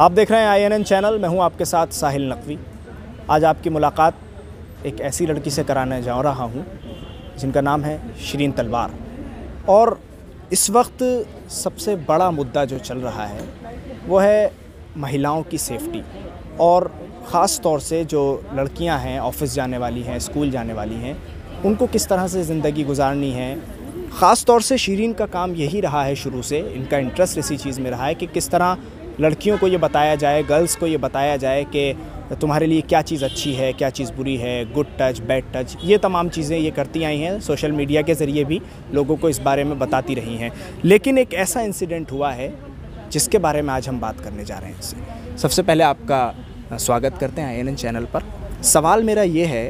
आप देख रहे हैं INN चैनल। मैं हूं आपके साथ साहिल नकवी। आज आपकी मुलाकात एक ऐसी लड़की से कराने जा रहा हूं जिनका नाम है शिरीन तलवार। और इस वक्त सबसे बड़ा मुद्दा जो चल रहा है वो है महिलाओं की सेफ्टी, और ख़ास तौर से जो लड़कियां हैं, ऑफिस जाने वाली हैं, स्कूल जाने वाली हैं, उनको किस तरह से ज़िंदगी गुजारनी है। ख़ास तौर से शिरीन का काम यही रहा है शुरू से, इनका इंटरेस्ट इसी चीज़ में रहा है कि किस तरह लड़कियों को ये बताया जाए, गर्ल्स को ये बताया जाए कि तुम्हारे लिए क्या चीज़ अच्छी है, क्या चीज़ बुरी है, गुड टच, बैड टच, ये तमाम चीज़ें ये करती आई हैं। सोशल मीडिया के ज़रिए भी लोगों को इस बारे में बताती रही हैं। लेकिन एक ऐसा इंसिडेंट हुआ है जिसके बारे में आज हम बात करने जा रहे हैं। सबसे पहले आपका स्वागत करते हैं INN चैनल पर। सवाल मेरा ये है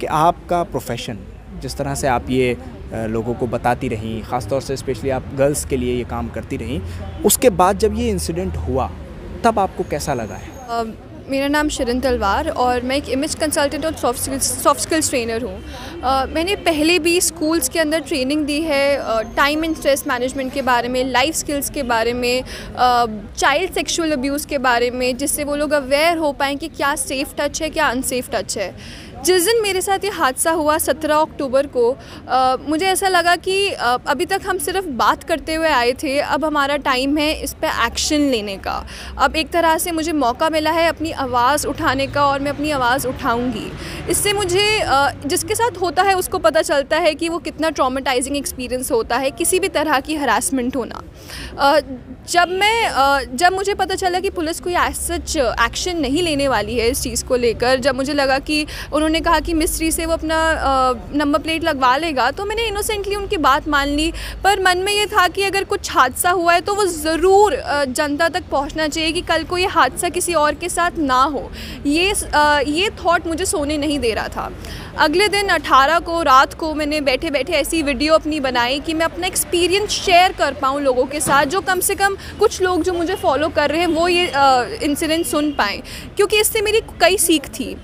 कि आपका प्रोफेशन, जिस तरह से आप ये लोगों को बताती रहीं, ख़ास तौर से स्पेशली आप गर्ल्स के लिए ये काम करती रहीं, उसके बाद जब ये इंसिडेंट हुआ तब आपको कैसा लगा है? मेरा नाम शिरीन तलवार और मैं एक इमेज कंसल्टेंट और सॉफ्ट स्किल्स ट्रेनर हूँ। मैंने पहले भी स्कूल्स के अंदर ट्रेनिंग दी है टाइम एंड स्ट्रेस मैनेजमेंट के बारे में, लाइफ स्किल्स के बारे में, चाइल्ड सेक्सुअल अब्यूज़ के बारे में, जिससे वो लोग अवेयर हो पाएँ कि क्या सेफ़ टच है, क्या अनसेफ टच है। जिस दिन मेरे साथ ये हादसा हुआ 17 अक्टूबर को, मुझे ऐसा लगा कि अभी तक हम सिर्फ बात करते हुए आए थे, अब हमारा टाइम है इस पे एक्शन लेने का। अब एक तरह से मुझे मौका मिला है अपनी आवाज़ उठाने का और मैं अपनी आवाज़ उठाऊंगी। इससे मुझे जिसके साथ होता है उसको पता चलता है कि वो कितना ट्रॉमेटाइजिंग एक्सपीरियंस होता है किसी भी तरह की हरासमेंट होना। जब मुझे पता चला कि पुलिस कोई सच एक्शन नहीं लेने वाली है इस चीज़ को लेकर, जब मुझे लगा कि उन्होंने कहा कि मिस्ट्री से वो अपना नंबर प्लेट लगवा लेगा, तो मैंने इनोसेंटली उनकी बात मान ली। पर मन में ये था कि अगर कुछ हादसा हुआ है तो वो ज़रूर जनता तक पहुंचना चाहिए कि कल को ये हादसा किसी और के साथ ना हो। ये थॉट मुझे सोने नहीं दे रहा था। अगले दिन 18 को रात को मैंने बैठे बैठे ऐसी वीडियो अपनी बनाई कि मैं अपना एक्सपीरियंस शेयर कर पाऊँ लोगों के साथ, जो कम से कम कुछ लोग जो मुझे फॉलो कर रहे हैं वो ये इंसिडेंट सुन पाएँ, क्योंकि इससे मेरी कई सीख थी।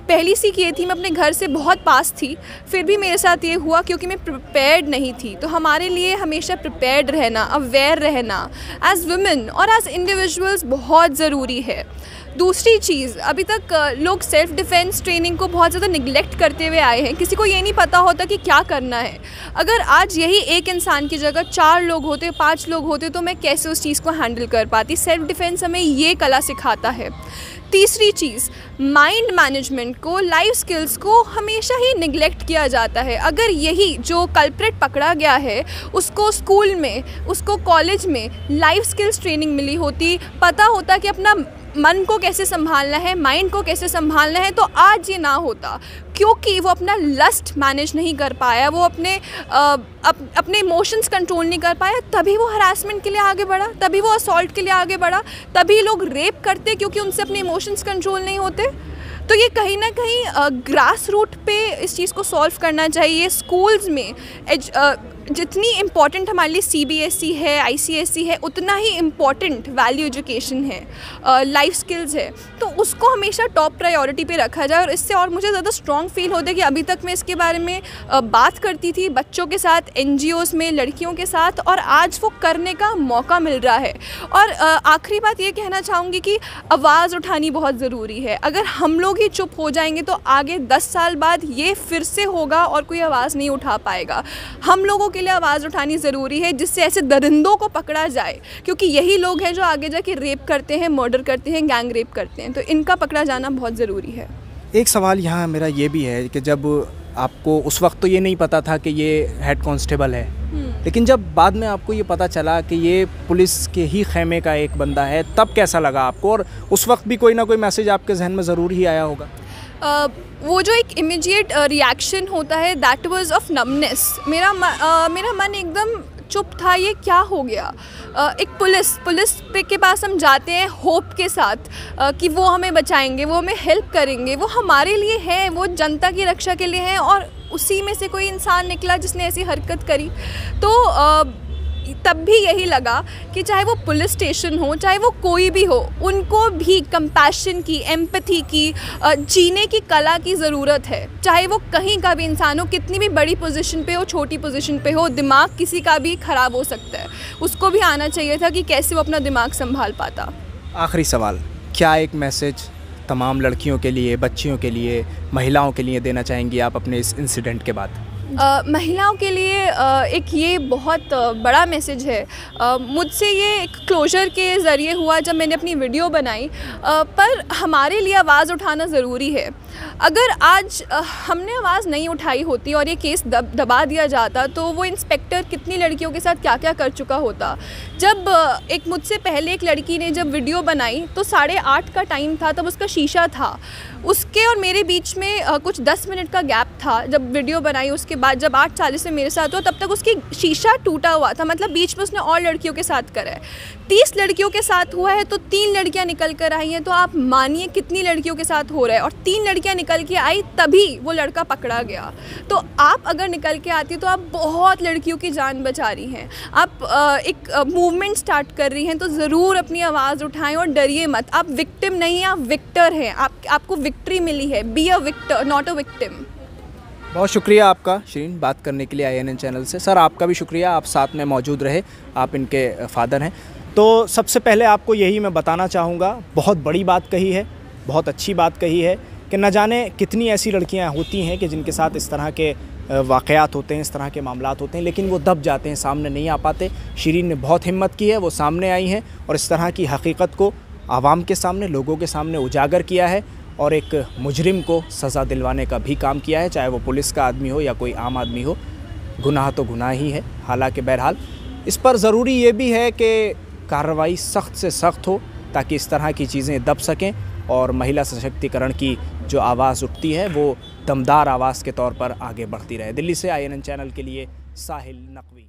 पहली सीख ये थी, मैं अपने घर से बहुत पास थी, फिर भी मेरे साथ ये हुआ क्योंकि मैं प्रिपेयर्ड नहीं थी। तो हमारे लिए हमेशा प्रिपेयर्ड रहना, अवेयर रहना एज वुमेन और एज इंडिविजुअल्स बहुत ज़रूरी है। दूसरी चीज़, अभी तक लोग सेल्फ़ डिफेंस ट्रेनिंग को बहुत ज़्यादा निगलेक्ट करते हुए आए हैं। किसी को ये नहीं पता होता कि क्या करना है। अगर आज यही एक इंसान की जगह 4 लोग होते, 5 लोग होते, तो मैं कैसे उस चीज़ को हैंडल कर पाती। सेल्फ़ डिफेंस हमें ये कला सिखाता है। तीसरी चीज़, माइंड मैनेजमेंट को, लाइफ स्किल्स को हमेशा ही निगलेक्ट किया जाता है। अगर यही जो कल्प्रेट पकड़ा गया है उसको स्कूल में, उसको कॉलेज में लाइफ स्किल्स ट्रेनिंग मिली होती, पता होता कि अपना मन को कैसे संभालना है, माइंड को कैसे संभालना है, तो आज ये ना होता। क्योंकि वो अपना लस्ट मैनेज नहीं कर पाया, वो अपने इमोशंस कंट्रोल नहीं कर पाया, तभी वो हरासमेंट के लिए आगे बढ़ा, तभी वो असॉल्ट के लिए आगे बढ़ा, तभी लोग रेप करते क्योंकि उनसे अपने इमोशंस कंट्रोल नहीं होते। तो ये कहीं ना कहीं ग्रास रूट पे इस चीज़ को सॉल्व करना चाहिए। स्कूल्स में जितनी इम्पॉर्टेंट हमारे लिए CBSE है, ICSE है, उतना ही इम्पॉर्टेंट वैल्यू एजुकेशन है, लाइफ स्किल्स है, तो उसको हमेशा टॉप प्रायोरिटी पे रखा जाए। और इससे और मुझे ज़्यादा स्ट्रॉन्ग फील होता है कि अभी तक मैं इसके बारे में बात करती थी बच्चों के साथ, NGOs में, लड़कियों के साथ, और आज वो करने का मौका मिल रहा है। और आखिरी बात ये कहना चाहूँगी कि आवाज़ उठानी बहुत ज़रूरी है। अगर हम लोग ही चुप हो जाएंगे तो आगे 10 साल बाद ये फिर से होगा और कोई आवाज़ नहीं उठा पाएगा। हम लोगों के लिए आवाज़ उठानी ज़रूरी है, जिससे ऐसे दरिंदों को पकड़ा जाए, क्योंकि यही लोग हैं जो आगे जाके रेप करते हैं, मर्डर करते हैं, गैंग रेप करते हैं। तो इनका पकड़ा जाना बहुत ज़रूरी है। एक सवाल यहाँ मेरा ये भी है कि जब आपको उस वक्त तो ये नहीं पता था कि ये हेड कांस्टेबल है, लेकिन जब बाद में आपको ये पता चला कि ये पुलिस के ही खेमे का एक बंदा है, तब कैसा लगा आपको? और उस वक्त भी कोई ना कोई मैसेज आपके जहन में ज़रूर ही आया होगा। वो जो एक इमीडिएट रिएक्शन होता है, दैट वाज ऑफ नमनेस। मेरा मन एकदम चुप था, ये क्या हो गया। एक पुलिस पे के पास हम जाते हैं होप के साथ कि वो हमें बचाएंगे, वो हमें हेल्प करेंगे, वो हमारे लिए है, वो जनता की रक्षा के लिए है, और उसी में से कोई इंसान निकला जिसने ऐसी हरकत करी। तो तब भी यही लगा कि चाहे वो पुलिस स्टेशन हो, चाहे वो कोई भी हो, उनको भी कंपैशन की, एम्पैथी की, जीने की कला की ज़रूरत है। चाहे वो कहीं का भी इंसान हो, कितनी भी बड़ी पोजीशन पे हो, छोटी पोजीशन पे हो, दिमाग किसी का भी ख़राब हो सकता है। उसको भी आना चाहिए था कि कैसे वो अपना दिमाग संभाल पाता। आखिरी सवाल, क्या एक मैसेज तमाम लड़कियों के लिए, बच्चियों के लिए, महिलाओं के लिए देना चाहेंगी आप अपने इस इंसिडेंट के बाद? महिलाओं के लिए एक ये बहुत बड़ा मैसेज है। मुझसे ये एक क्लोजर के ज़रिए हुआ जब मैंने अपनी वीडियो बनाई, पर हमारे लिए आवाज़ उठाना ज़रूरी है। अगर आज हमने आवाज़ नहीं उठाई होती और ये केस दबा दिया जाता तो वो इंस्पेक्टर कितनी लड़कियों के साथ क्या क्या कर चुका होता। जब एक मुझसे पहले एक लड़की ने जब वीडियो बनाई तो 8:30 का टाइम था, तब उसका शीशा था। उसके और मेरे बीच में कुछ 10 मिनट का गैप था। जब वीडियो बनाई उसके बाद जब 8:40 में मेरे साथ हुआ, तब तक उसकी शीशा टूटा हुआ था। मतलब बीच में उसने और लड़कियों के साथ करा है। 30 लड़कियों के साथ हुआ है तो 3 लड़कियां निकल कर आई हैं, तो आप मानिए कितनी लड़कियों के साथ हो रहा है। और 3 लड़कियां निकल के आई तभी वो लड़का पकड़ा गया। तो आप अगर निकल के आती तो आप बहुत लड़कियों की जान बचा रही हैं। आप एक मूवमेंट स्टार्ट कर रही हैं, तो ज़रूर अपनी आवाज़ उठाएं और डरिए मत। आप विक्टिम नहीं, आप विक्टर हैं। आपको विक्ट्री मिली है। Be a victor, not a victim. बहुत शुक्रिया आपका शिरीन, बात करने के लिए INN चैनल से। सर आपका भी शुक्रिया, आप साथ में मौजूद रहे, आप इनके फादर हैं। तो सबसे पहले आपको यही मैं बताना चाहूँगा, बहुत बड़ी बात कही है, बहुत अच्छी बात कही है कि न जाने कितनी ऐसी लड़कियाँ होती हैं कि जिनके साथ इस तरह के वाक़यात होते हैं, इस तरह के मामलात होते हैं, लेकिन वो दब जाते हैं, सामने नहीं आ पाते। शिरीन ने बहुत हिम्मत की है, वो सामने आई हैं और इस तरह की हकीकत को आवाम के सामने, लोगों के सामने उजागर किया है और एक मुजरिम को सज़ा दिलवाने का भी काम किया है, चाहे वो पुलिस का आदमी हो या कोई आम आदमी हो। गुनाह तो गुनाह ही है। हालांकि बहरहाल इस पर ज़रूरी ये भी है कि कार्रवाई सख्त से सख्त हो ताकि इस तरह की चीज़ें दब सकें और महिला सशक्तिकरण की जो आवाज़ उठती है वो दमदार आवाज़ के तौर पर आगे बढ़ती रहे। दिल्ली से INN चैनल के लिए साहिल नकवी।